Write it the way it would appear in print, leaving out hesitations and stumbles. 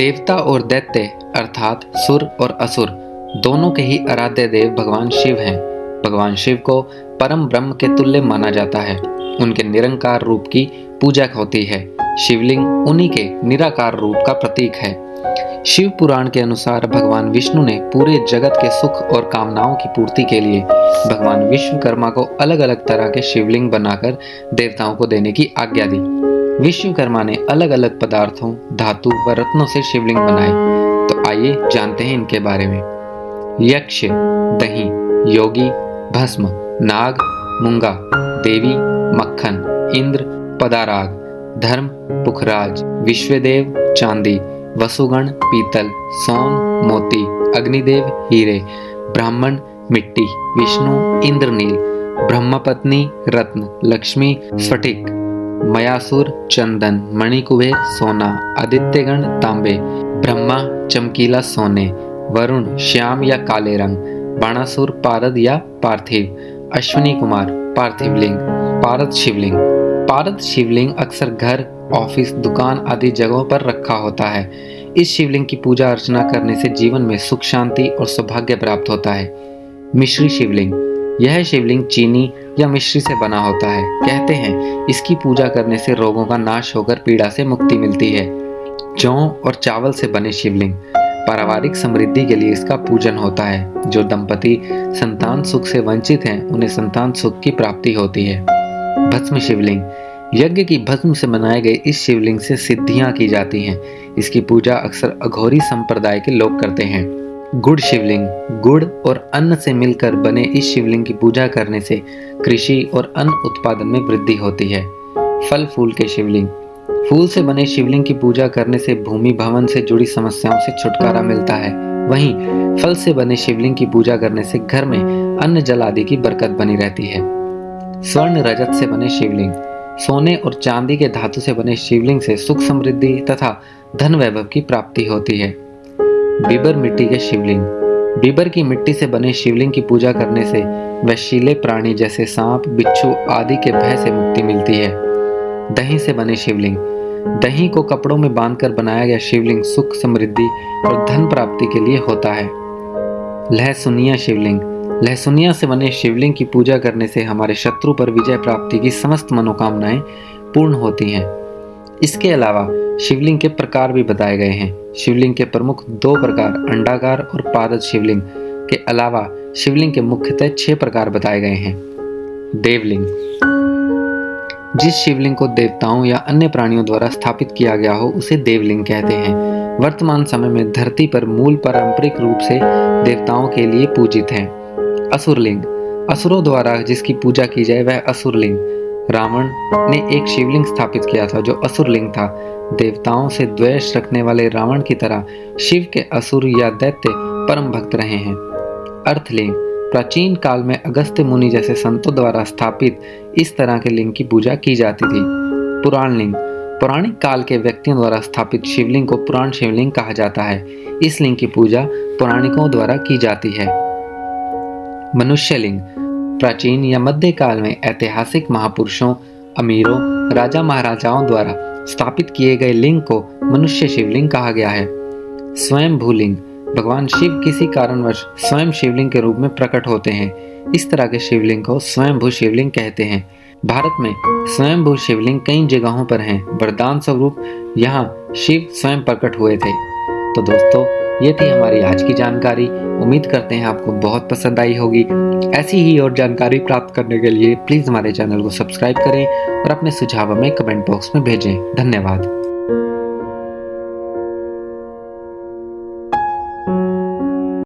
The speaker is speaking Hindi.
देवता और दैत्य अर्थात सुर और असुर दोनों के ही आराध्य देव भगवान शिव हैं। भगवान शिव को परम ब्रह्म के तुल्य माना जाता है। उनके निरंकार रूप की पूजा होती है। शिवलिंग उन्हीं के निराकार रूप का प्रतीक है। शिव पुराण के अनुसार भगवान विष्णु ने पूरे जगत के सुख और कामनाओं की पूर्ति के लिए भगवान विश्वकर्मा को अलग अलग तरह के शिवलिंग बनाकर देवताओं को देने की आज्ञा दी। विश्वकर्मा ने अलग अलग पदार्थों, धातु व रत्नों से शिवलिंग बनाए। तो आइए जानते हैं इनके बारे में। यक्ष, दही, योगी, भस्म, नाग, मूंगा, देवी, मक्खन, इंद्र, पदाराग, धर्म, पुखराज, विश्वदेव, चांदी, वसुगण, पीतल, सोन, मोती, अग्निदेव, हीरे, ब्राह्मण, मिट्टी, विष्णु, इंद्रनील, ब्रह्मपत्नी, रत्न, लक्ष्मी, स्फटिक, मयासुर, चंदन, मणिकुबेर, सोना, आदित्यगण, तांबे, ब्रह्मा, चमकीला सोने, वरुण, श्याम या काले रंग, बाणासुर, पारद या पार्थिव, अश्विनी कुमार, पार्थिव लिंग, पारद शिवलिंग। पारद शिवलिंग अक्सर घर, ऑफिस, दुकान आदि जगहों पर रखा होता है। इस शिवलिंग की पूजा अर्चना करने से जीवन में सुख, शांति और सौभाग्य प्राप्त होता है। मिश्री शिवलिंग, यह शिवलिंग चीनी या मिश्री से बना होता है। कहते हैं इसकी पूजा करने से रोगों का नाश होकर पीड़ा से मुक्ति मिलती है। जौ और चावल से बने शिवलिंग, पारिवारिक समृद्धि के लिए इसका पूजन होता है। जो दंपति संतान सुख से वंचित हैं उन्हें संतान सुख की प्राप्ति होती है। भस्म शिवलिंग, यज्ञ की भस्म से बनाए गए इस शिवलिंग से सिद्धियां की जाती हैं। इसकी पूजा अक्सर अघोरी संप्रदाय के लोग करते हैं। गुड़ शिवलिंग, गुड़ और अन्न से मिलकर बने इस शिवलिंग की पूजा करने से कृषि और अन्न उत्पादन में वृद्धि होती है। फल फूल के शिवलिंग, फूल से बने शिवलिंग की पूजा करने से भूमि भवन से जुड़ी समस्याओं से छुटकारा मिलता है। वहीं फल से बने शिवलिंग की पूजा करने से घर में अन्न जल आदि की बरकत बनी रहती है। स्वर्ण रजत से बने शिवलिंग, सोने और चांदी के धातु से बने शिवलिंग से सुख समृद्धि तथा धन वैभव की प्राप्ति होती है। बीबर मिट्टी के शिवलिंग, बीबर की मिट्टी से बने शिवलिंग की पूजा करने से वशीले प्राणी जैसे सांप, बिच्छू आदि के भय से मुक्ति मिलती है। दही से बने शिवलिंग, दही को कपड़ों में बांधकर बनाया गया शिवलिंग सुख, समृद्धि और धन प्राप्ति के लिए होता है। लहसुनिया शिवलिंग, लहसुनिया से बने शिवलिंग की पूजा करने से हमारे शत्रु पर विजय प्राप्ति की समस्त मनोकामनाएं पूर्ण होती हैं। इसके अलावा शिवलिंग के प्रकार भी बताए गए हैं। शिवलिंग के प्रमुख दो प्रकार अंडाकार और पारद शिवलिंग के अलावा शिवलिंग के मुख्यतः 6 प्रकार बताए गए हैं। देवलिंग, जिस शिवलिंग को देवताओं या अन्य प्राणियों द्वारा स्थापित किया गया हो उसे देवलिंग कहते हैं। वर्तमान समय में धरती पर मूल पारंपरिक रूप से देवताओं के लिए पूजित हैं। असुरलिंग, असुरों द्वारा जिसकी पूजा की जाए वह असुरलिंग। रावण ने एक शिवलिंग स्थापित किया था जो असुरलिंग था। देवताओं से द्वेष रखने वाले रावण की तरह शिव के असुर या दैत्य परम भक्त रहे हैं। अर्थलिंग, प्राचीन काल में अगस्त्य मुनि जैसे संतों द्वारा स्थापित इस तरह के लिंग की पूजा की जाती थी। पुराण लिंग, पौराणिक काल के व्यक्तियों द्वारा स्थापित शिवलिंग को पुराण शिवलिंग कहा जाता है। इस लिंग की पूजा पौराणिकों द्वारा की जाती है। मनुष्य लिंग, प्राचीन या मध्य काल में ऐतिहासिक महापुरुषों, अमीरों, राजा महाराजाओं द्वारा स्थापित किए गए लिंग को मनुष्य शिवलिंग कहा गया है। स्वयं भूलिंग, भगवान शिव किसी कारणवश स्वयं शिवलिंग के रूप में प्रकट होते हैं। इस तरह के शिवलिंग को स्वयंभू शिवलिंग कहते हैं। भारत में स्वयंभू शिवलिंग कई जगहों पर हैं। वरदान स्वरूप यहाँ शिव स्वयं प्रकट हुए थे। तो दोस्तों, ये थी हमारी आज की जानकारी। उम्मीद करते हैं आपको बहुत पसंद आई होगी। ऐसी ही और जानकारी प्राप्त करने के लिए प्लीज हमारे चैनल को सब्सक्राइब करें और अपने सुझाव हमें कमेंट बॉक्स में भेजें। धन्यवाद।